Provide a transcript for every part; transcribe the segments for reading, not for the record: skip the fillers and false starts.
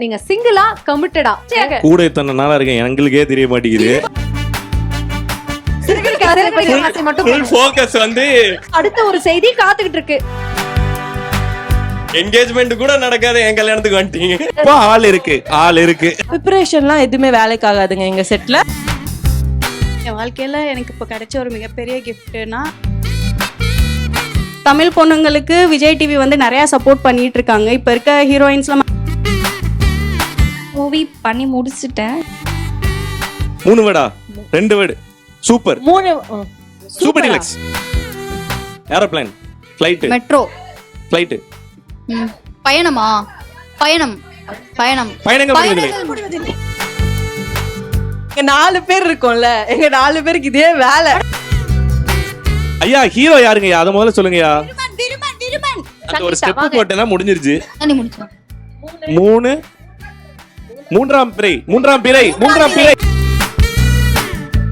நீங்க சிங்கிளா கமிட்டடா? கூட இத்தனை நாளா இருக்கேன், எங்களுக்கே தெரிய மாட்டேங்குது. அடுத்த ஒரு செய்தி காத்துக்கிட்டு இருக்கு. என்கேஜ்மெண்ட் கூட நடக்காத என் கல்யாணத்துக்கு வந்துட்டீங்க. ஆள் இருக்கு. ப்ரிப்பரேஷன்லாம் எதுவுமே வேலைக்கு ஆகாதுங்க எங்க செட்ல. என் வாழ்க்கையில எனக்கு இப்போ கிடைச்ச ஒரு மிகப்பெரிய கிஃப்ட்னா, தமிழ் பொண்ணுங்களுக்கு விஜய் டிவி வந்து நிறைய சப்போர்ட் பண்ணிட்டு இருக்காங்க. இப்போ இருக்க ஹீரோயின்ஸ்லாம் மூவி பண்ணி முடிச்சிட்டேன். 3 வேர்டா 2 word super. 3 super deluxe. Aeroplane, flight, metro, flight, பயணமா, பயணம், பயணம், பயணங்கள் முடிவதில்லை. எங்க 4 பேர் இருக்கோம்ல, எங்க 4 பேருக்கு இதே வேலை. ஐயா ஹீரோ யாருங்கய்யா, அத முதல்ல சொல்லுங்கய்யா. திருமன் அந்த ஒரு ஸ்டெப் போட்டேனா முடிஞ்சிருச்சு. தண்ணி முடிச்சோம். 3 மூன்றாம் பிறை.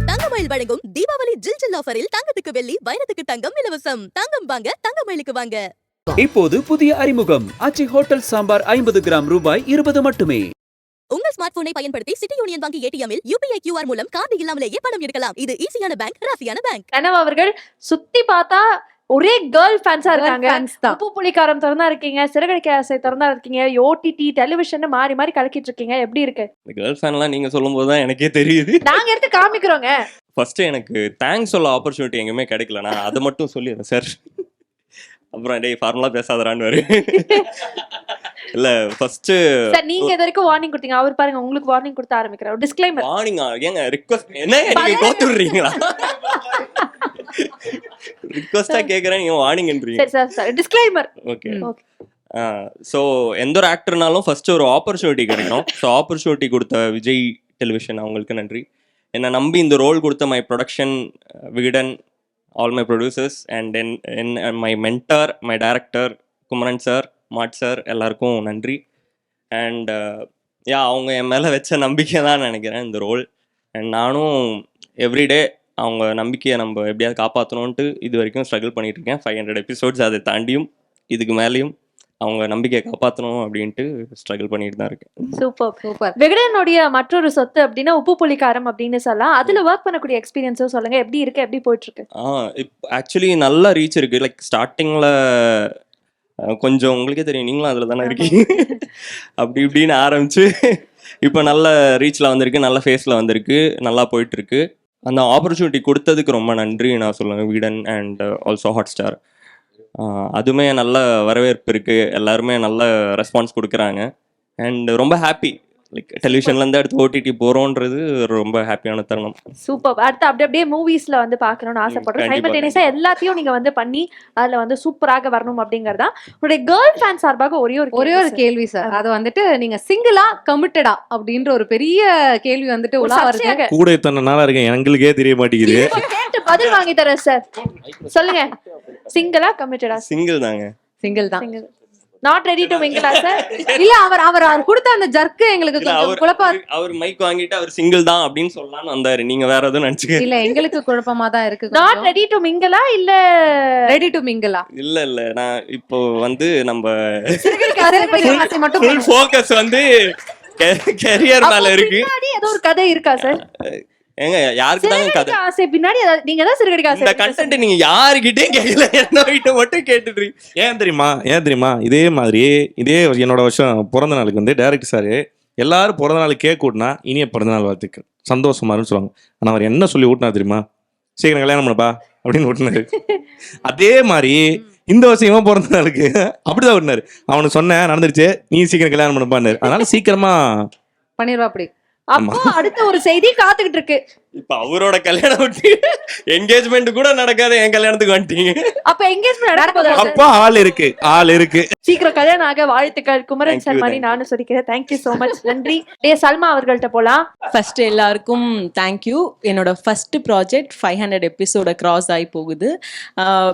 தங்கமயில் வழங்கும் தீபாவளி ஜில்ஜில் ஆஃபரில் தங்கத்துக்கு வெள்ளி, வைரத்துக்கு தங்கம் இலவசம். தங்கம் வாங்க தங்கமயிலுக்கு வாங்க. இப்போது புதிய அறிமுகம் ஆச்சி ஹோட்டல் சாம்பார் 50 கிராம் ரூபாய் 20 மட்டுமே. உங்கள் ஸ்மார்ட் போனை பயன்படுத்தி சிட்டி யூனியன் வங்கி ஏடிஎம்மில் UPI QR மூலம் கார்டு இல்லாமலேயே பணம் எடுக்கலாம். இது ஈஸியான பேங்க், ராசியான பேங்க். கனவு அவர்கள் சுத்தி பார்த்தா ஒரே கேர்ள் ஃபேன்ஸா இருக்காங்க. உப்பு புளிக்காரம் திறந்தா இருக்கீங்க, சிறகடிக்க ஆசை திறந்தா இருக்கீங்க, OTT டெலிவிஷன் மாறி மாறி கலக்கிட்டு இருக்கீங்க. எப்படி இருக்கு? கேர்ள் ஃபேன்லாம் நீங்க சொல்லும் போது தான் எனக்கே தெரியுது. நாங்க எடுத்து காமிக்கிறோங்க. ஃபர்ஸ்ட் எனக்கு தேங்க்ஸ் சொல்ல ஆப்பர்ச்சுனிட்டி எங்கேயுமே கிடைக்கல. நான் அதை மட்டும் சொல்லிடுறேன் சார். அப்புறம் டேய் ஃபார்முலா பேசாதரான்னு வரு. இல்ல ஃபர்ஸ்ட் சார் நீங்க இது வரைக்கும் வார்னிங் கொடுத்தீங்க. அவர் பாருங்க உங்களுக்கு வார்னிங் கொடுத்து ஆரம்பிக்கிறார். டிஸ்க்ளைமர். வார்னிங் ஏங்க ரிக்வெஸ்ட் என்ன நீங்க கோத்து விடுறீங்களா? ரிக்வெஸ்டா கேக்குறேன், நீங்க வார்னிங்ன்றீங்க. சரி சார் டிஸ்க்ளைமர். ஓகே. ஸோ எந்த ஒரு ஆக்டர்னாலும் ஃபர்ஸ்ட் ஒரு ஆப்பர்ச்சுனிட்டி கிடைக்கும். ஸோ ஆப்பர்ச்சுனிட்டி கொடுத்த விஜய் டெலிவிஷன் அவங்களுக்கு நன்றி. என்னை நம்பி இந்த ரோல் கொடுத்த my production Vikatan, all my producers and my mentor, my director Kumaran sir, மாட் சார், எல்லாருக்கும் நன்றி. அண்ட் அவங்க என் மேலே வச்ச நம்பிக்கை தான் நினைக்கிறேன் இந்த ரோல். அண்ட் நானும் எவ்ரிடே அவங்க நம்பிக்கையை நம்ம எப்படியாவது காப்பாற்றணுன்ட்டு இது வரைக்கும் ஸ்ட்ரகிள் பண்ணிட்டு இருக்கேன். 500 எபிசோட்ஸ் அதை தாண்டியும் இதுக்கு மேலேயும் அவங்க நம்பிக்கையை காப்பாற்றணும் அப்படின்ட்டு ஸ்ட்ரகிள் பண்ணிட்டு தான் இருக்கேன். சூப்பர். விகடனுடைய மற்றொரு சொத்து அப்படின்னா உப்பு புளிக்காரம் அப்படின்னு சொல்லலாம். அதுல ஒர்க் பண்ணக்கூடிய எக்ஸ்பீரியன்ஸும் சொல்லுங்க. எப்படி இருக்கு, எப்படி போயிட்டு இருக்கு? இப்போ ஆக்சுவலி நல்ல ரீச் இருக்கு. லைக் ஸ்டார்டிங்ல கொஞ்சம் உங்களுக்கே தெரியும், நீங்களும் அதில் தானே இருக்கீங்க. அப்படி இப்படின்னு ஆரம்பிச்சு இப்போ நல்ல ரீச்சில் வந்திருக்கு, நல்ல ஃபேஸில் வந்திருக்கு, நல்லா போயிட்டு இருக்கு. அந்த ஆப்பர்ச்சுனிட்டி கொடுத்ததுக்கு ரொம்ப நன்றி நான் சொல்லுவேன் விகடன் அண்ட் ஆல்சோ ஹாட்ஸ்டார். அதுவுமே நல்ல வரவேற்பு இருக்குது, எல்லாருமே நல்ல ரெஸ்பான்ஸ் கொடுக்குறாங்க. அண்ட் ரொம்ப ஹாப்பி, லைக் டெலிவிஷன்லேருந்து அடுத்து OTT போகிறோன்றது ரொம்ப ஹாப்பியான தருணம். சூப்பர். அடுத்து அப்படியே மூவிஸ்ல வந்து பார்க்கணும்னு ஆசைப்படுறோம். சைமல்டேனியஸா எல்லாத்தையும் நீங்க வந்து பண்ணி அதுல வந்து சூப்பராக வரணும் அப்படிங்கறதா உங்களுடைய கேர்ள் ஃபேன் சார்பாக ஒரே ஒரு கேள்வி சார். அது வந்துட்டு நீங்க சிங்கிளா கமிட்டடா அப்படின்ற ஒரு பெரிய கேள்வி வந்துட்டு உலா வருது. கூட இத்தனை நாளா இருக்கேன், எங்களுக்கே தெரிய மாட்டேங்குது. கேட்டு பதில் வாங்கி தரேன் சார். சொல்லுங்க, சிங்கிளா கமிட்டடா? சிங்கிள் தாங்க. சிங்கிள் தான். Not ready to mingle sir? இல்ல அவர் கொடுத்த அந்த ஜர்க்கு எங்களுக்கு கொஞ்சம் குழப்பா. அவர் மைக் வாங்கிட்டு அவர் சிங்கிள் தான் அப்படின்னு சொல்லலாம்னு வந்தாரு. நீங்க வேற எதுவும் நினைச்சுக்க. இல்ல எங்களுக்கு குழப்பமா தான் இருக்கு. நாட் ரெடி டு மிங்கிளா இல்ல ரெடி டு மிங்கிளா? இல்ல நான் இப்போ வந்து நம்ம மட்டும் ஃபுல் ஃபோக்கஸ் வந்து கரியர் மேல இருக்கு. ஏதோ ஒரு கதை இருக்கா சார்? ஏங்க யாருக்கு தாங்க கதை ஆசை பின்னாடி நீங்க தான் சிறுகடிக்க ஆசை. இந்த கண்டென்ட் நீங்க யாருக்கிட்டே கேட்கல, என்னகிட்ட மட்டும் கேட்டுட்டு. ஏன் தெரியுமா இதே மாதிரி என்னோட வருஷம் பிறந்த நாளுக்கு வந்து டைரக்டர் சாரு எல்லாரும் பிறந்த நாள் கேக் கூட்டினா இனிய பிறந்த நாள் வாழ்த்துக்கள் சந்தோஷமாருன்னு சொல்லுவாங்க. ஆனா அவர் என்ன சொல்லி ஊட்டினா தெரியுமா? சீக்கிரம் கல்யாணம் பண்ணப்பா அப்படின்னு ஊட்டினாரு. அதே மாதிரி இந்த வருஷம் இவன் பிறந்த நாளுக்கு அப்படிதான் ஊட்டினாரு. அவனுக்கு சொன்னேன் நடந்துருச்சு, நீ சீக்கிரம் கல்யாணம் பண்ணப்பான்னு. அதனால சீக்கிரமா பண்ணிடுவா. அப்படி அப்போ அடுத்த ஒரு செய்தி காத்துக்கிட்டு இருக்கு. இப்ப அவரோட கல்யாணம் விட்டு என்கேஜ்மெண்ட் கூட நடக்காத என் கல்யாணத்துக்கு வந்துட்டீங்க. அப்ப என்கேஜ்மெண்ட் நடக்குது. அப்பா ஆள் இருக்கு. சீக்கிரம் கல்யாணம் ஆக வாழ்த்துக்கள் குமரன் சல்மானி. நானும் சொல்லிக்கிறேன். Thank you so much. நன்றி. சல்மா அவர்கள்ட்ட போலாம். ஃபர்ஸ்ட் எல்லாருக்கும் தேங்க்யூ. என்னோட ஃபர்ஸ்ட் ப்ராஜெக்ட் 500 எபிசோட கிராஸ் ஆகி போகுது.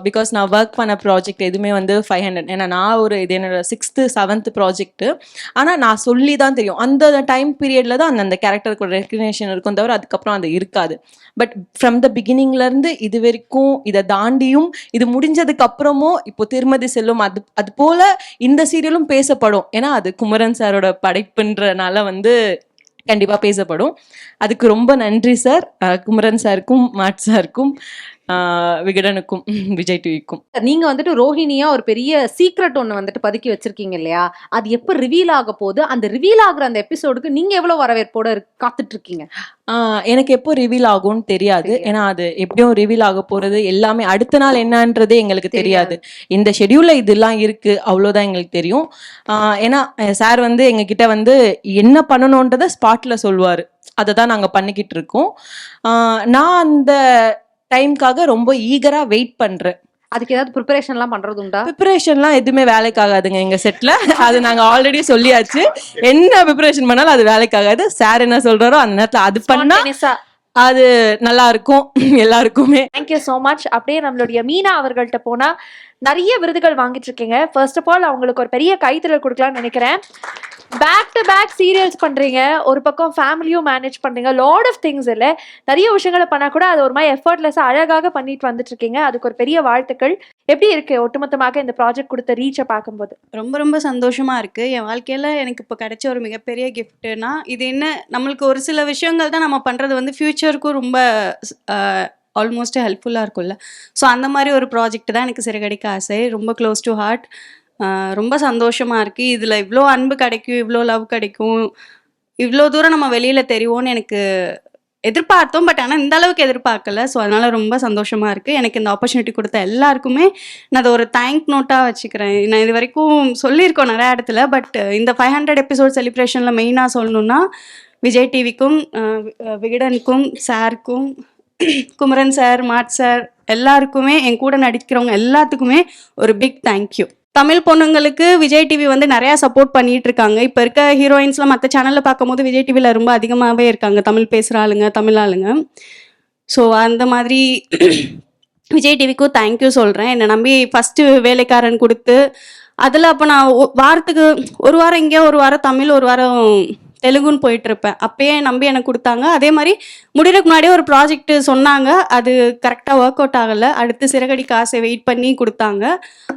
பிகாஸ் நான் ஒர்க் பண்ண ப்ராஜெக்ட் எதுவுமே வந்து 500. ஏன்னா நான் இது என்னோட 6th 7th ப்ராஜெக்ட். ஆனால் நான் சொல்லி தான் தெரியும், அந்த டைம் பீரியட்ல தான் அந்த கேரக்டருக்கு ரெகக்னேஷன் இருக்கும் தவிர அதுக்கப்புறம் அது இருக்காது. பட் ஃப்ரம் த பிகினிங்லேருந்து இது வரைக்கும் இதை தாண்டியும் இது முடிஞ்சதுக்கு அப்புறமும் இப்போ திருமதி செல்வம் அது போல் இந்த சீரியலும் பேசப்படும். ஏன்னா அது குமரன் சாரோட படைப்புன்றனால வந்து கண்டிப்பாக பேசப்படும். அதுக்கு ரொம்ப நன்றி சார், குமரன் சாருக்கும் மாட் சாருக்கும் விகடனுக்கும் விஜய் டிவிக்கும். நீங்க வந்துட்டு ரோஹிணியா ஒரு பெரிய சீக்ரெட் ஒண்ணு வந்துட்டு பதுக்கி வச்சிருக்கீங்க இல்லையா? அது எப்ப ரிவீல் ஆக போகுது? அந்த ரிவீல் ஆகுற அந்த எபிசோடுக்கு நீங்க எவ்வளவு வரவேற்போட காத்துட்டு இருக்கீங்க? எனக்கு எப்போ ரிவீல் ஆகும்னு தெரியாது. ஏன்னா அது எப்படியும் ரிவீல் ஆக போறது எல்லாமே அடுத்த நாள் என்னன்றதே எங்களுக்கு தெரியாது. இந்த ஷெடியூல்ல இதெல்லாம் இருக்கு அவ்வளோதான் எங்களுக்கு தெரியும். ஏன்னா சார் வந்து எங்ககிட்ட வந்து என்ன பண்ணணுன்றத ஸ்பாட்ல சொல்லுவாரு. அதை தான் நாங்கள் பண்ணிக்கிட்டு இருக்கோம். நான் அந்த டைம்காக ரொம்ப ஈகரா வெயிட் பண்றேன். அதுக்கு ஏதாவது ப்ரிப்பரேஷன்லாம் பண்றது உண்டா? ப்ரிப்பரேஷன்லாம் எதுவுமே வேலைக்காகாதுங்க எங்க செட்ல. அது நாங்க ஆல்ரெடி சொல்லியாச்சு. என்ன ப்ரிப்பரேஷன் பண்ணாலும் அது வேலைக்காகாது. சார் என்ன சொல்றாரோ அந்த நேரத்துல அது பண்ணா அது நல்லா இருக்கும் எல்லாருக்குமே. Thank you so much. அப்படியே நம்மளுடைய மீனா அவர்கள்ட்ட போனா நிறைய விருதுகள் வாங்கிட்டு இருக்கீங்க. ஃபர்ஸ்ட் ஆஃப் ஆல் அவங்களுக்கு ஒரு பெரிய கைத்தறல் கொடுக்கலாம்னு நினைக்கிறேன். பேக் டு பேக் சீரியல்ஸ் பண்றீங்க, ஒரு பக்கம் ஃபேமிலியும் மேனேஜ் பண்றீங்க, லாட் ஆஃப் திங்ஸ் இல்லை, நிறைய விஷயங்களை பண்ணா கூட அது ஒரு மாதிரி எஃபர்ட்லெஸ்ஸா அழகாக பண்ணிட்டு வந்துட்டு இருக்கீங்க. அதுக்கு ஒரு பெரிய வாழ்த்துக்கள். எப்படி இருக்கு ஒட்டுமொத்தமாக இந்த ப்ராஜெக்ட் கொடுத்த ரீச்சை பார்க்கும்போது? ரொம்ப ரொம்ப சந்தோஷமா இருக்கு. என் வாழ்க்கையில எனக்கு இப்போ கிடைச்ச ஒரு மிகப்பெரிய கிஃப்ட்னா இது என்ன, நம்மளுக்கு ஒரு சில விஷயங்கள் தான் நம்ம பண்றது வந்து ஃபியூச்சருக்கும் ரொம்ப ஆல்மோஸ்ட் ஹெல்ப்ஃபுல்லாக இருக்கும்ல. ஸோ அந்த மாதிரி ஒரு ப்ராஜெக்ட் தான் எனக்கு சிறகடிக்க ஆசை. ரொம்ப க்ளோஸ் டு ஹார்ட். ரொம்ப சந்தோஷமாக இருக்குது. இதில் இவ்வளோ அன்பு கிடைக்கும், இவ்வளோ லவ் கிடைக்கும், இவ்வளோ தூரம் நம்ம வெளியில் தெரியும்னு எனக்கு எதிர்பார்த்தோம். பட் ஆனால் இந்த அளவுக்கு எதிர்பார்க்கல. ஸோ அதனால் ரொம்ப சந்தோஷமாக இருக்குது. எனக்கு இந்த ஆப்பர்ச்சுனிட்டி கொடுத்த எல்லாருக்குமே நான் அதை ஒரு தேங்க் நோட்டாக வச்சுக்கிறேன். நான் இது வரைக்கும் சொல்லியிருக்கோம் நிறையா இடத்துல. பட் இந்த 500 எபிசோட் செலிப்ரேஷனில் மெயினாக சொல்லணுன்னா விஜய் டிவிக்கும் விகடனுக்கும் சாருக்கும் குமரன் சார் மாட் சார் எல்லாருக்குமே என் கூட நடிக்கிறவங்க எல்லாத்துக்குமே ஒரு பிக் தேங்க்யூ. தமிழ் பொண்ணுங்களுக்கு விஜய் டிவி வந்து நிறையா சப்போர்ட் பண்ணிட்டு இருக்காங்க. இப்போ இருக்க ஹீரோயின்ஸ்லாம் மற்ற சேனலில் பார்க்கும்போது விஜய் டிவியில் ரொம்ப அதிகமாகவே இருக்காங்க தமிழ் பேசுகிற ஆளுங்க, தமிழ் ஆளுங்க. ஸோ அந்த மாதிரி விஜய் டிவிக்கும் தேங்க்யூ சொல்கிறேன். என்னை நம்பி ஃபஸ்ட்டு வேலைக்காரன் கொடுத்து அதில் அப்போ நான் வாரத்துக்கு ஒரு வாரம் இங்கே, ஒரு வாரம் தமிழ், ஒரு வாரம் தெலுங்குன்னு போயிட்டுருப்பேன். அப்பயே நம்பி எனக்கு கொடுத்தாங்க. அதே மாதிரி முடிகிறதுக்கு முன்னாடியே ஒரு ப்ராஜெக்ட் சொன்னாங்க, அது கரெக்டாக ஒர்க் அவுட் ஆகலை. அடுத்து சிறகடிக்க ஆசை வெயிட் பண்ணி கொடுத்தாங்க.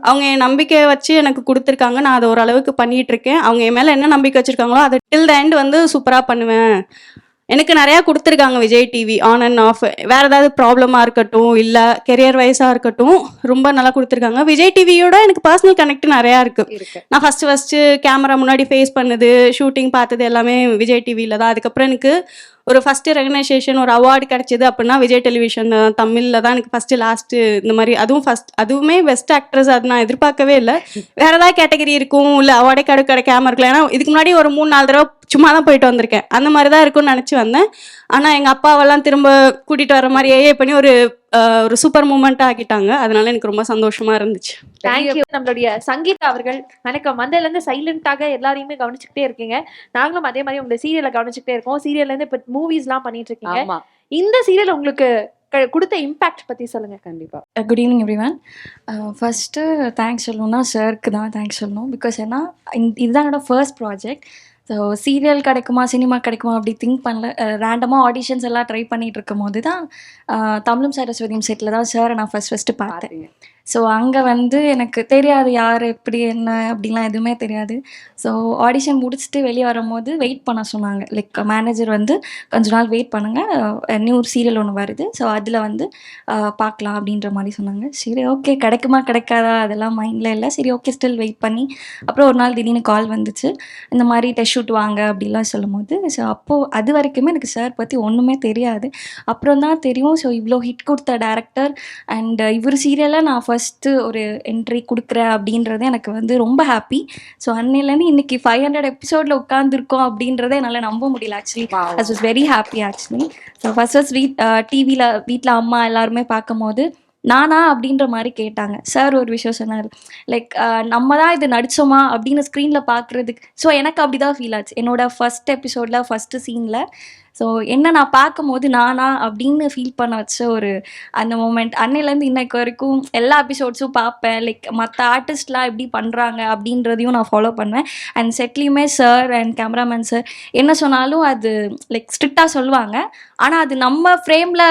அவங்க என் நம்பிக்கையை வச்சு எனக்கு கொடுத்துருக்காங்க. நான் அதை ஓரளவுக்கு பண்ணிகிட்ருக்கேன். அவங்க என் மேலே என்ன நம்பிக்கை வச்சுருக்காங்களோ அதை டில் த எண்ட் வந்து சூப்பராக பண்ணுவேன். எனக்கு நிறையா கொடுத்துருக்காங்க Vijay TV, on and half. வேறு ஏதாவது ப்ராப்ளமாக இருக்கட்டும், இல்லை கெரியர் வைஸாக இருக்கட்டும், ரொம்ப நல்லா கொடுத்துருக்காங்க. விஜய் டிவியோட எனக்கு பர்சனல் கனெக்ட் நிறையா இருக்குது. நான் ஃபஸ்ட்டு கேமரா முன்னாடி ஃபேஸ் பண்ணது, ஷூட்டிங் பார்த்தது எல்லாமே விஜய் டிவியில் தான். அதுக்கப்புறம் எனக்கு ஒரு ஃபஸ்ட்டு ரெகனைசேஷன், ஒரு அவார்டு கிடச்சிது அப்படின்னா விஜய் டெலிவிஷன் தமிழில் தான் எனக்கு ஃபஸ்ட்டு லாஸ்ட்டு இந்த மாதிரி. அதுவுமே பெஸ்ட் ஆக்ட்ரஸ். அது நான் எதிர்பார்க்கவே இல்லை. வேறு ஏதாவது கேட்டகரி இருக்கும், இல்லை அவார்டே கிடைக்காம இருக்கலாம். ஏன்னா இதுக்கு முன்னாடி ஒரு 3-4 தடவை சும்மா தான் போயிட்டு வந்திருக்கேன். அந்த மாதிரி தான் இருக்கும்னு நினச்சி வந்தேன். ஆனால் எங்கள் அப்பாவெல்லாம் திரும்ப கூட்டிகிட்டு வர மாதிரி ஏஏ பண்ணி ஒரு சூப்பர் மூமெண்ட்டாக ஆக்கிட்டாங்க. அதனால எனக்கு ரொம்ப சந்தோஷமாக இருந்துச்சு. தேங்க்யூ. நம்மளுடைய சங்கீதா அவர்கள், வணக்கம். வந்ததுலேருந்து சைலண்டாக எல்லாரையுமே கவனிச்சுக்கிட்டே இருக்கீங்க. நாங்களும் அதே மாதிரி உங்களை சீரியலை கவனிச்சுக்கிட்டே இருக்கோம். சீரியல்லேருந்து இப்போ மூவிஸ்லாம் பண்ணிட்டு இருக்கீங்க. இந்த சீரியல் உங்களுக்கு கொடுத்த இம்பாக்ட் பற்றி சொல்லுங்க. கண்டிப்பாக. Good evening everyone. First thanks சொல்லணும்னா சாருக்கு தான் தேங்க்ஸ் சொல்லணும். பிகாஸ் ஏன்னா இதுதான் என்னோட ஃபர்ஸ்ட் ப்ராஜெக்ட். ஸோ சீரியல் கிடைக்குமா, சினிமா கிடைக்குமா அப்படி திங்க் பண்ணல. ரேண்டமாக ஆடிஷன்ஸ் எல்லாம் ட்ரை பண்ணிகிட்டு இருக்கும் போது தான் தமிழும் சரஸ்வதியும் செட்டில் தான் சாரை நான் ஃபஸ்ட்டு பார்த்தேன். ஸோ அங்கே வந்து எனக்கு தெரியாது யார் எப்படி என்ன அப்படிலாம் எதுவுமே தெரியாது. ஸோ ஆடிஷன் முடிச்சுட்டு வெளியே வரும்போது வெயிட் பண்ண சொன்னாங்க. லைக் மேனேஜர் வந்து கொஞ்ச நாள் வெயிட் பண்ணுங்கள், நியூ சீரியல் ஒன்று வருது, ஸோ அதில் வந்து பார்க்கலாம் அப்படின்ற மாதிரி சொன்னாங்க. சரி ஓகே, கிடைக்குமா கிடைக்காதா அதெல்லாம் மைண்டில் இல்லை. சரி ஓகே, ஸ்டில் வெயிட் பண்ணி அப்புறம் ஒரு நாள் திடீர்னு கால் வந்துச்சு, இந்த மாதிரி டெஸ்ட் ஷூட் வாங்க அப்படிலாம் சொல்லும் போது. ஸோ அப்போது அது வரைக்குமே எனக்கு சார் பற்றி ஒன்றுமே தெரியாது. அப்புறம் தான் தெரியும். ஸோ இவ்வளோ ஹிட் கொடுத்த டேரக்டர் அண்ட் இவர் சீரியலில் நான் ஃபஸ்ட்டு ஒரு என்ட்ரி கொடுக்குறேன் அப்படின்றது எனக்கு வந்து ரொம்ப ஹாப்பி. ஸோ அன்னையிலேருந்து இன்னைக்கு 500 எபிசோடில் உட்காந்துருக்கோம் அப்படின்றத என்னால் நம்ப முடியல. Actually I was very happy actually. So first டிவியில் வீட்டில் அம்மா எல்லாருமே பார்க்கும்போது நானா அப்படின்ற மாதிரி கேட்டாங்க. சார் ஒரு விஷயம் சொன்னார், லைக் நம்ம தான் இது நடித்தோமா அப்படின்னு ஸ்க்ரீனில் பார்க்குறதுக்கு. ஸோ எனக்கு அப்படி தான் ஃபீல் ஆச்சு. என்னோட ஃபஸ்ட் எபிசோடில் ஃபஸ்ட்டு சீனில் ஸோ என்ன நான் பார்க்கும்போது நானா அப்படின்னு ஃபீல் பண்ண வச்ச ஒரு அந்த மூமெண்ட். அன்னையிலேருந்து இன்னைக்கு வரைக்கும் எல்லா எபிசோட்ஸும் பார்ப்பேன். லைக் மற்ற ஆர்டிஸ்ட்லாம் எப்படி பண்ணுறாங்க அப்படின்றதையும் நான் ஃபாலோ பண்ணுவேன். அண்ட் செட்லேயுமே சார் அண்ட் கேமராமேன் சார் என்ன சொன்னாலும் அது லைக் ஸ்ட்ரிக்டாக சொல்லுவாங்க. ஆனால் அது நம்ம ஃப்ரேமில்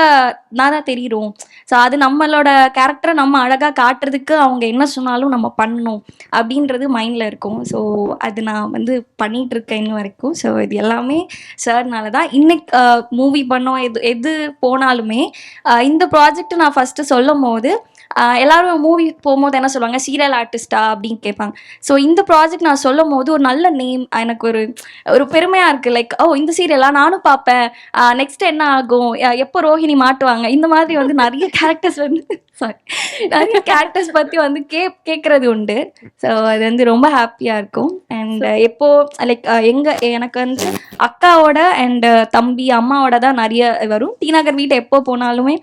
தான் தெரியும். ஸோ அது நம்மளோட கேரக்டரை நம்ம அழகாக காட்டுறதுக்கு அவங்க என்ன சொன்னாலும் நம்ம பண்ணணும் அப்படின்றது மைண்டில் இருக்கும். ஸோ அது நான் வந்து பண்ணிகிட்ருக்கேன் இன்னும் வரைக்கும். ஸோ இது எல்லாமே சார்னால தான். இன்னைக்கு மூவி பண்ணோம் எது போனாலுமே இந்த ப்ராஜெக்ட் நான் ஃபஸ்ட்டு சொல்லும் போது எல்லாரும் மூவி போகும்போது என்ன சொல்லுவாங்க, சீரியல் ஆர்டிஸ்டா அப்படின்னு கேட்பாங்க. ஸோ இந்த ப்ராஜெக்ட் நான் சொல்லும் போது ஒரு நல்ல நேம் எனக்கு ஒரு பெருமையாக இருக்குது. லைக் இந்த சீரியலாக நானும் பார்ப்பேன், நெக்ஸ்ட் என்ன ஆகும், எப்போ ரோஹிணி மாட்டுவாங்க, இந்த மாதிரி வந்து நிறைய கேரக்டர்ஸ் வந்து நிறைய கேரக்டர்ஸ் பற்றி வந்து கேட்குறது உண்டு. ஸோ அது வந்து ரொம்ப ஹாப்பியாக இருக்கும். அண்ட் எப்போ லைக் எனக்கு வந்து அக்காவோட அண்ட் தம்பி அம்மாவோட தான் நிறைய வரும். டி நகர் வீட்டை எப்போ போனாலுமே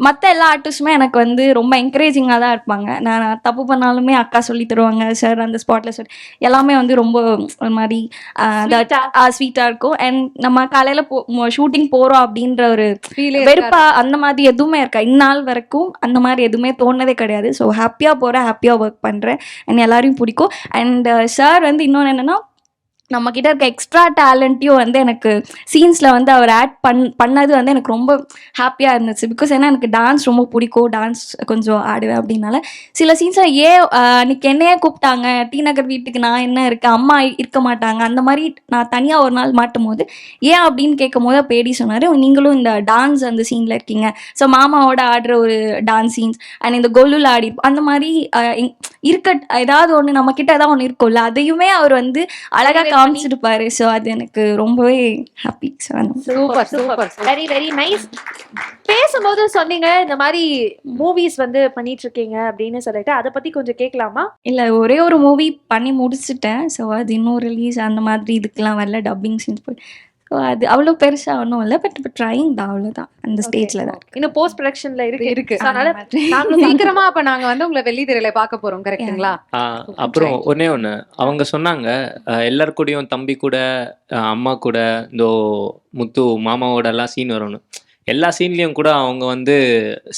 மற்ற எல்லா ஆர்டிஸ்ட்டுமே எனக்கு வந்து ரொம்ப என்கரேஜிங்காக தான் இருப்பாங்க. நான் தப்பு பண்ணாலுமே அக்கா சொல்லி தருவாங்க, சார் அந்த ஸ்பாட்டில் சார் எல்லாமே வந்து ரொம்ப ஒரு மாதிரி ஸ்வீட்டாக இருக்கும். அண்ட் நம்ம காலையில் ஷூட்டிங் போகிறோம் அப்படின்ற ஒரு வெறுப்பா அந்த மாதிரி எதுவுமே இருக்கா. இந்நாள் வரைக்கும் அந்த மாதிரி எதுவுமே தோணுனதே கிடையாது. ஸோ ஹாப்பியாக போகிறேன், ஹாப்பியாக ஒர்க் பண்ணுறேன், அண்ட் எல்லாரையும் பிடிக்கும். அண்ட் சார் வந்து இன்னொன்று என்னென்னா, நம்மக்கிட்ட இருக்க எக்ஸ்ட்ரா டேலண்ட்டையும் வந்து எனக்கு சீன்ஸில் வந்து அவர் ஆட் பண்ணது வந்து எனக்கு ரொம்ப ஹாப்பியாக இருந்துச்சு. பிகாஸ் ஏன்னா எனக்கு டான்ஸ் ரொம்ப பிடிக்கும், டான்ஸ் கொஞ்சம் ஆடுவேன். அப்படின்னால சில சீன்ஸில் அன்றைக்கி என்னையே கூப்பிட்டாங்க, டி நகர் வீட்டுக்கு நான் என்ன இருக்கேன், அம்மா இருக்க மாட்டாங்க, அந்த மாதிரி நான் தனியாக ஒரு நாள் மாட்டும் போது ஏன் அப்படின்னு கேட்கும் போது பேடி சொன்னார், நீங்களும் இந்த டான்ஸ் அந்த சீனில் இருக்கீங்க. ஸோ மாமாவோட ஆடுற ஒரு டான்ஸ் சீன்ஸ் அண்ட் இந்த கொல்லுல ஆடி அந்த மாதிரி ஏதாவது ஒன்று நம்மக்கிட்ட ஏதாவது ஒன்று இருக்கும்ல, அதையுமே அவர் வந்து அழகாக காமிச்சிருப்பாரு. ஸோ அது எனக்கு ரொம்பவே happy. Super super, very very nice. பேசும்போது சொன்னீங்க இந்த மாதிரி மூவிஸ் வந்து பண்ணிட்டு இருக்கீங்க அப்படின்னு சொல்லிட்டு, அதை பத்தி கொஞ்சம் கேட்கலாமா? இல்லை, ஒரே ஒரு மூவி பண்ணி முடிச்சுட்டேன். ஸோ அது இன்னும் ரிலீஸ் அந்த மாதிரி இதுக்கெல்லாம் வரல, டப்பிங் சீன்ஸ் போய். ஸோ அது அவ்வளோ பெருசாக ஒன்றும் இல்லை, பட் இப்போ ட்ரைங் தான், அவ்வளோதான், அந்த ஸ்டேஜில் தான் இருக்கு. இன்னும் போஸ்ட் ப்ரொடக்ஷன்ல இருக்கு. So, அதனால நாங்க சீக்கிரமா அப்ப நாங்க வந்து உங்களை வெள்ளித்திரையில பார்க்க போறோம், கரெக்ட்டுங்களா? அப்புறம் ஒன்று அவங்க சொன்னாங்க, எல்லார் கூடயும் தம்பி கூட அம்மா கூட இந்த முத்து மாமாவோட எல்லாம் சீன் வரணும். எல்லா சீன்லேயும் கூட அவங்க வந்து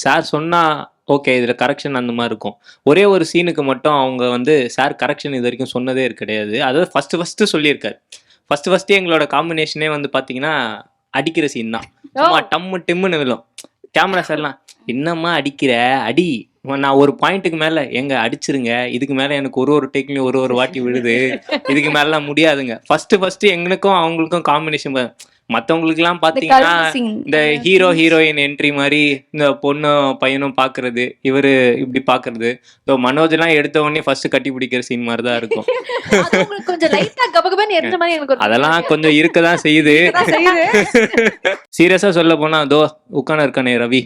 சார் சொன்னால் ஓகே இதில் கரெக்ஷன் அந்த மாதிரி இருக்கும். ஒரே ஒரு சீனுக்கு மட்டும் அவங்க வந்து சார் கரெக்ஷன் இது வரைக்கும் சொன்னதே கிடையாது. அதாவது ஃபஸ்ட்டு சொல்லியிருக்காரு. ஃபஸ்ட்டு எங்களோட காம்பினேஷனே வந்து பார்த்தீங்கன்னா அடிக்கிற சீன் தான். சும்மா டம்மு டிம்முன்னு விழும். கேமரா சார்லாம் என்னம்மா அடிக்கிற அடி, நான் ஒரு பாயிண்ட்டுக்கு மேலே எங்க அடிச்சிருங்க, இதுக்கு மேலே எனக்கு ஒரு டேக்லையும் ஒரு வாட்டி விழுது, இதுக்கு மேலாம் முடியாதுங்க. ஃபஸ்ட்டு எங்களுக்கும் அவங்களுக்கும் காம்பினேஷன். மற்றவங்களுக்குலாம் பார்த்தீங்கன்னா இந்த ஹீரோயின் என்ட்ரி மாதிரி இந்த பொண்ணும் பையனும் பார்க்கறது, இவர் இப்படி பார்க்கறது, ஸோ மனோஜ்லாம் எடுத்த உடனே ஃபர்ஸ்ட் கட்டி பிடிக்கிற சீன் மாதிரி தான் இருக்கும். அதெல்லாம் கொஞ்சம் இருக்கதான் செய்யுது. சீரியஸாக சொல்ல போனா அதோ உட்காந்து இருக்கானே ரவி,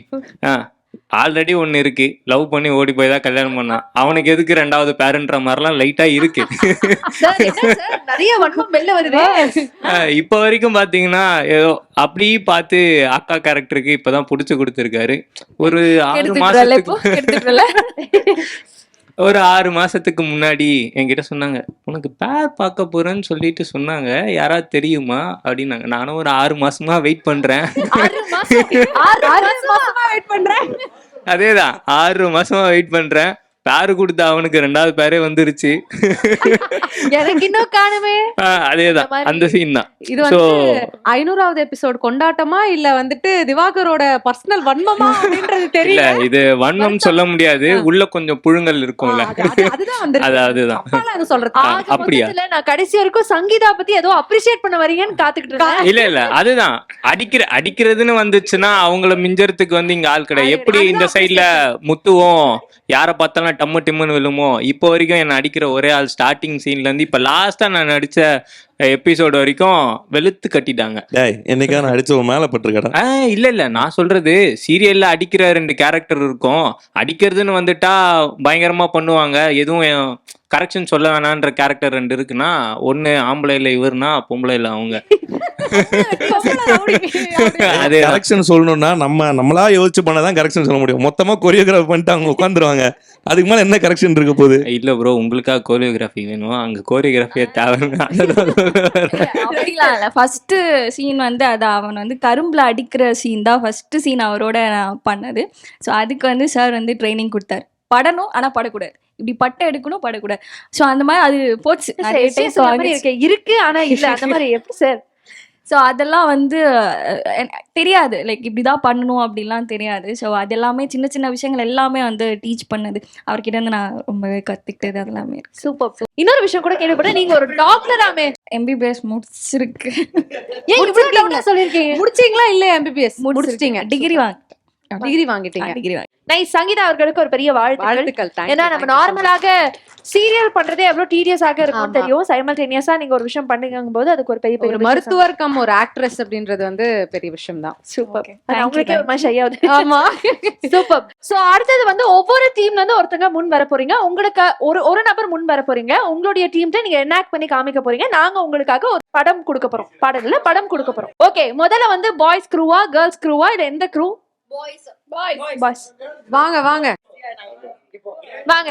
ஆல்ரெடி ஒன்று இருக்கு, லவ் பண்ணி ஓடி போய் தான் கல்யாணம் பண்ணான், அவனுக்கு எதுக்கு ரெண்டாவது பேரண்ட்ற மாதிரிலாம் லைட்டா இருக்கு. இப்ப வரைக்கும் பாத்தீங்கன்னா ஏதோ அப்படி பார்த்து அக்கா கேரக்டருக்கு இப்பதான் புடிச்சு கொடுத்துருக்காரு. ஒரு 6 மாசத்துக்கு முன்னாடி என்கிட்ட சொன்னாங்க, உனக்கு பேர் பார்க்க போறேன்னு சொல்லிட்டு சொன்னாங்க, யாராவது தெரியுமா அப்படின்னாங்க. நானும் ஒரு 6 மாசமா வெயிட் பண்றேன். அதேதான் 6 மாசமா வெயிட் பண்றேன். பேரு கொடுத்த அவனுக்கு 2வது பேரே வந்துருச்சு. எனக்கு இன்னும் காணுமே. அதேதான் அந்த சீன் தான். இது வந்து 500வது எபிசோட் கொண்டாட்டமா இல்ல வந்துட்டு திவாகரோட பர்சனல் வன்மமா அப்படின்றது தெரியல. இல்ல இது வன்மம் சொல்ல முடியாது, உள்ள கொஞ்சம் புழுங்கல் இருக்கும்ல, அதுதான் அப்படியா. நான் கடைசி வரைக்கும் சங்கீதா பத்தி ஏதோ அப்ரிஷியேட் பண்ண வரீங்கன்னு காத்துக்கிட்டு இருக்கேன். இல்ல அதுதான் அடிக்கிறதுன்னு வந்துச்சுன்னா அவங்கள மிஞ்சறதுக்கு வந்து இங்க ஆள் கிடையாது. எப்படி இந்த சைட்ல முத்துவும் யாரை பார்த்தாலும் டம்மு டிம்முன்னு விழுமோ, இப்போ வரைக்கும் என்ன அடிக்கிற ஒரே ஆள் ஸ்டார்டிங் சீன்ல இருந்து இப்ப லாஸ்டா நான் நடிச்ச எபிசோடு வரைக்கும் வெளுத்து கட்டிட்டாங்க. என்னைக்கா நான் அடிச்ச மேல பட்டிருக்கேன். இல்ல நான் சொல்றது சீரியல்ல அடிக்கிற 2 கேரக்டர் இருக்கும். அடிக்கிறதுன்னு வந்துட்டா பயங்கரமா பண்ணுவாங்க, எதுவும் கரெக்ஷன் சொல்ல வேணான்ற கேரக்டர் 2 இருக்குன்னா, ஒண்ணு ஆம்பளைல இவர்னா பொம்பளைல அவங்க. அது கரெக்ஷன் சொல்லணும்னா நம்மளா யோசிச்சு பண்ணாதான் கரெக்ஷன் சொல்ல முடியும். மொத்தமா கொரியோகிராஃபி பண்ணிட்டு அவங்க உட்காந்துருவாங்க, அதுக்கு மேல என்ன கரெக்ஷன் இருக்க போகுது? இல்ல ப்ரோ, உங்களுக்காக கோரியோகிராஃபி வேணும், அங்க கோரியோகிராஃபியே தேவை. அப்படிலாம் இல்லை. ஃபர்ஸ்ட் சீன் வந்து அது அவன் வந்து கரும்புல அடிக்கிற சீன் தான் ஃபர்ஸ்ட் சீன் அவரோட நான் பண்ணது. ஸோ அதுக்கு வந்து சார் வந்து ட்ரைனிங் கொடுத்தாரு. படணும் ஆனா படக்கூடாது, இப்படி பட்டை எடுக்கணும் படக்கூடாது. ஸோ அந்த மாதிரி அது போச்சு நிறைய டைம். இருக்கு ஆனா இல்ல அந்த மாதிரி எப்படி சார்? ஸோ அதெல்லாம் வந்து தெரியாது, லைக் இப்படிதான் பண்ணணும் அப்படிலாம் தெரியாது. ஸோ அது எல்லாமே சின்ன சின்ன விஷயங்கள் எல்லாமே வந்து டீச் பண்ணது அவர்கிட்ட இருந்து நான் ரொம்பவே கத்துக்கிட்டது அதெல்லாமே. சூப்பர். இன்னொரு விஷயம் கூட கேள்விப்பட்டேன், நீங்க ஒரு டாக்டராமே. MBBS முடிச்சிருக்கு. ஏன் இவ்வளவு டவுட்டா சொல்லிருக்கீங்க? முடிச்சீங்களா இல்லையா MBBS? முடிச்சிட்டீங்க, டிகிரி வாங்கிட்டீங்க. Degree nice. சங்கீதா அவர்களுக்கு ஒரு பெரிய வாழ்த்துக்கள். Thank ஏன்னா you, நம்ம thank you so நார்மலாக சீரியல் பண்றதே எவ்வளவு டீடியஸாக இருக்கும் தெரியும். சைமல்டேனியஸா நீங்க ஒரு விஷயம் பண்ணுங்கும் போது அதுக்கு ஒரு பெரிய ஒரு மருத்துவர் கம் ஒரு ஆக்ட்ரஸ் அப்படின்றது வந்து பெரிய விஷயம் தான். சூப்பர். Thank you, அவங்களுக்கே ஒரு மாதிரி ஷையாவது. ஆமா. சூப்பர். சோ அடுத்தது வந்து ஒவ்வொரு டீம்ல இருந்து ஒருத்தங்க முன் வர போறீங்க. உங்களுக்கு ஒரு நபர் முன் வர போறீங்க. உங்களுடைய டீம்ட்ட நீங்க எனாக்ட் பண்ணி காமிக்க போறீங்க. நாங்க உங்களுக்காக ஒரு படம் கொடுக்க போறோம். பாடல்ல படம் கொடுக்க போறோம். ஓகே, முதல்ல வந்து பாய்ஸ் க்ரூவா கேர்ள்ஸ் க்ரூவா இல்ல எந்த க்ரூ? பாய்ஸ். வாங்க வாங்க வாங்க.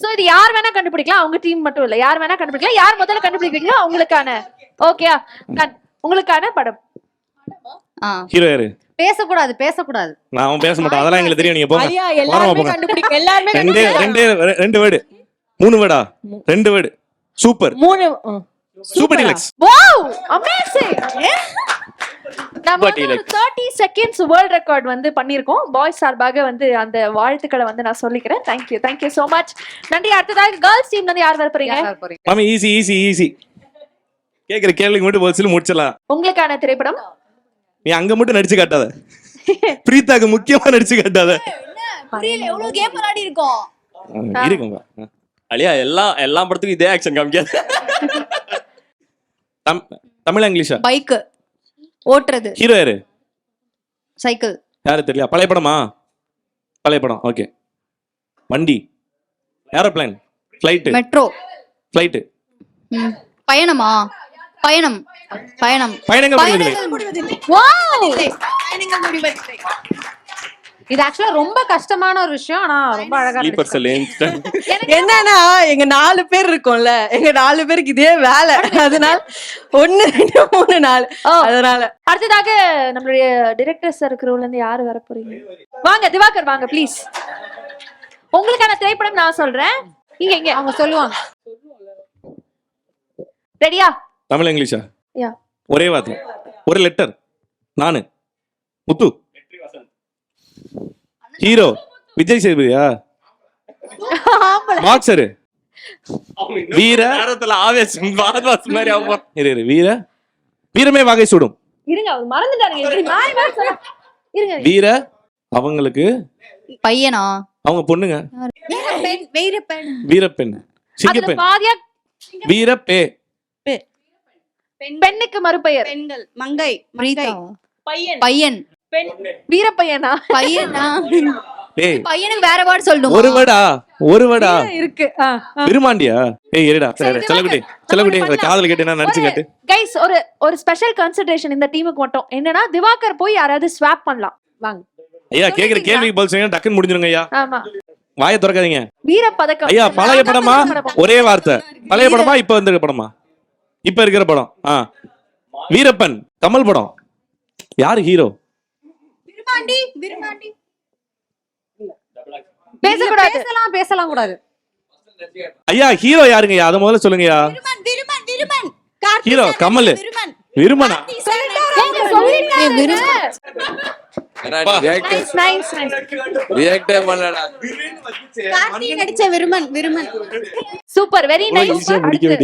சோ இது யார் வேணா கண்டுபிடிக்கலாம், அவங்க டீம் மட்டும் இல்ல, யார் வேணா கண்டுபிடிக்கலாம். யார் முதல்ல கண்டுபிடிக்கிறீங்களோ அவங்களுக்கான ஓகேயா உங்களுக்கான படம். ஹீரோ யாரு? பேசக்கூடாது. நான் அவன் பேச மாட்டான், அதெல்லாம் எங்களுக்கு தெரியும். நீங்க போங்க. ஐயா எல்லாருமே கண்டுபிடிக்க, எல்லாருமே ரெண்டு word 3 வேர்டா? 2 word. Super. 3 super deluxe. Wow, amazing. நம்ம வந்து 30 செகண்ட்ஸ் வேர்ல்ட் ரெக்கார்ட் வந்து பண்ணிருக்கோம். பாய்ஸ் சார்பாக வந்து அந்த வாழ்த்துக்களை வந்து நான் சொல்லிக்கிறேன். Thank you so much. நன்றி. அடுத்ததாக கேர்ள்ஸ் டீம்ல இருந்து யார் வர போறீங்க? மாமி ஈஸி கேக்குற கேள்விக்கு மட்டும் பதில் முடிச்சலாம். உங்களுக்கான திரைப்படம். நீ அங்க மட்டும் நடிச்சு காட்டாத, பிரீத்தாக்கு முக்கியமா நடிச்சு காட்டாத. எவ்வளவு கேம் விளையாடி இருக்கோம். இருக்குங்க அழியா எல்லா படத்துக்கும் இதே ஆக்ஷன் காமிக்காது. தமிழ் இங்கிலீஷா? பைக் ஓட்டுறது. ஹீரோ யாரு? சைக்கிள். யாரு தெரியல. பழைய படமா? பழைய படம். ஓகே. வண்டி. ஏரோப்ளேன். ஃப்ளைட். மெட்ரோ. ஃப்ளைட். பயணமா? பயணங்கள் இது ஆக்சுவலா ரொம்ப கஷ்டமான ஒரு விஷயம், ஆனா ரொம்ப அழகா என்னன்னா எங்க 4 பேர் இருக்கோம்ல, எங்க 4 பேருக்கு இதே வேலை. அதனால 1 2 3 4 அதனால. அடுத்ததாக நம்மளுடைய டைரக்டர் சார் க்ரூல இருந்து யார் வர போறீங்க? வாங்க திவாகர், வாங்க ப்ளீஸ். உங்களுக்கான திரைப்படம் நான் சொல்றேன், இங்க அவங்க சொல்லுவாங்க. ரெடியா? தமிழ் இங்கிலீஷா? யா. ஒரே வார்த்தை, ஒரு லெட்டர். நானு முத்து. ஹீரோ விஜய் சேதுபதியா? பாக்ஸர். வீர ஆவேசம் மாதிரி ஆகும். வீரமே வகை சூடும். இருங்க, அவர் மறந்துட்டாருங்க. இருங்க. வீர அவங்களுக்கு பையனா? அவங்க பொண்ணுங்க. வீரப்பெண். சிங்கப்பெண். பாதியா வீரப்பே. பெண்ணுக்கு மறுபெயர். பெண்கள். மங்கை. பையன். வீரப்பையனா? பையனா? ஏய், பையனுக்கு வேற வார்டு சொல்லணும். ஒரு வேடா இருக்கு. விருமாண்டியா? ஏய் இருடா, செல்லகுட்டி காதல் கேட்டு நான் நடிச்சு கேட்டு. கைஸ், ஒரு ஸ்பெஷல் கன்சிடரேஷன் இந்த டீமுக்கு மட்டும். என்னன்னா திவாகர் போய் யாராவது ஸ்வாப் பண்ணலாம். வாங்க ஐயா, கேக்குற கேள்விக்கு பதில் சொல்லுங்க, டக்குன்னு முடிஞ்சிருங்க ஐயா. ஆமா, வாயை திறக்காதீங்க. வீரப்பதக்கம். ஐயா, பழைய படமா? ஒரே வார்த்தை. பழைய படமா இப்ப வந்திருக்க படமா? இப்ப இருக்கிற படம். வீரப்பன் கமல் படம். யாரு ஹீரோ? பேசலாம் கூடாது. ஐயா, ஹீரோ யாருங்கய்யா? அத முதல்ல சொல்லுங்கய்யா. ஹீரோ கமல். விருமனா? Super, very nice.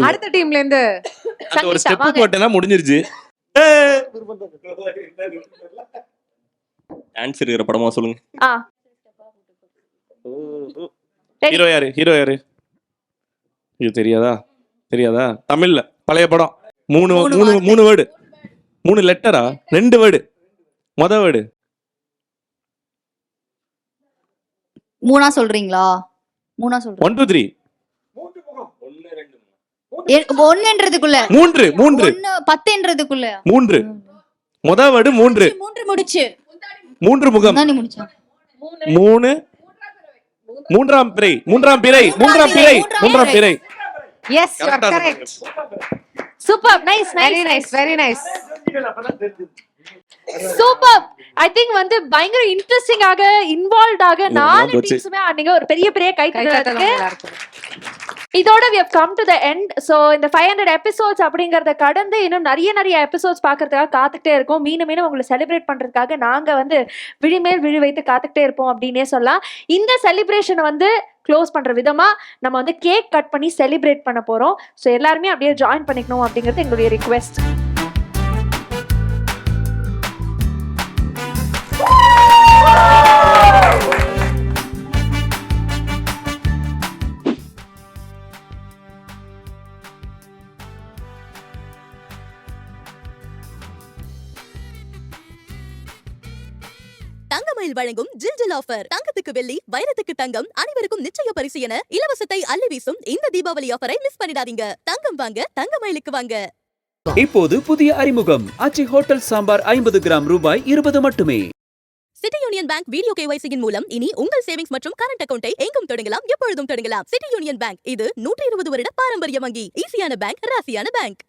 அடுத்த டீம்ல இருந்து ஒரு ஸ்டெப் போட்டேனா முடிஞ்சிருச்சு. ஆன்சர் இருக்கிற படமா சொல்லுங்க. ஹீரோ யாரு? இது தெரியாதா? தமிழ்ல பழைய படம். 3 வேர்டு. 3 லெட்டரா? 2 வேர்டு. முத வேர்டு. 3 சொல்றீங்களா? 1 2 3. 1ன்றதுக்குள்ள 3 10ன்றதுக்குள்ள 3. முத வேர்டு 3. 3 முடிச்சு. 3 முகம். நான் முடிச்சா. 3 மூன்றாம் பிறை. Yes you are correct. Super, nice very nice nice very nice. Super. I think வந்து பயங்கர இன்ட்ரெஸ்டிங்காக இன்வால்வ்டாக இதெல்லாம் 4 போச்சு. டீம்ஸுமே ஆனீங்க. ஒரு பெரிய பெரிய கை கைத்தட்டல் தட்டலாம் இருக்கு. எல்லாருக்கும். இதோட we have come to the end. So இந்த 500 எபிசோட்ஸ் அப்படிங்கறத கடந்து இன்னும் நிறைய எபிசோட்ஸ் பார்க்கறதுக்காக காத்துக்கிட்டே இருக்கோம். மீண்டும் உங்களை செலிப்ரேட் பண்றதுக்காக நாங்க வந்து விழிமேல் விழி வைத்து காத்துக்கிட்டே இருப்போம் அப்படின்னே சொல்லலாம். இந்த செலிப்ரேஷனை வந்து க்ளோஸ் பண்ற விதமா நம்ம வந்து கேக் கட் பண்ணி செலிப்ரேட் பண்ண போறோம். ஸோ எல்லாருமே அப்படியே ஜாயின் பண்ணிக்கணும் அப்படிங்கிறது எங்களுடைய ரிக்வெஸ்ட். தங்கமயில் வழங்கும் ஜில் ஜில் ஆஃபர். தங்கத்துக்கு வெள்ளி, வைரத்துக்கு தங்கம், அனைவருக்கும் நிச்சய பரிசு என இலவசத்தை அள்ளி வீசும் இந்த தீபாவளி ஆஃபரை மிஸ் பண்ணிடாதீங்க. தங்கம் வாங்க, தங்கமயிலுக்கு வாங்க. இப்போது புதிய அறிமுகம் ஆச்சி ஹோட்டல் சாம்பார் 50 கிராம் ரூபாய் 20 மட்டுமே. சிட்டி யூனியன் பேங்க் வீடியோ கேவைசியின் மூலம் இனி உங்கள் சேவிங்ஸ் மற்றும் கரண்ட் அக்கவுண்டை எங்கும் தொடங்கலாம், எப்பொழுதும் தொடங்கலாம். சிட்டி யூனியன் பேங்க், இது 120 வருட பாரம்பரிய வங்கி. ஈஸியான பேங்க், ராசியான பேங்க்.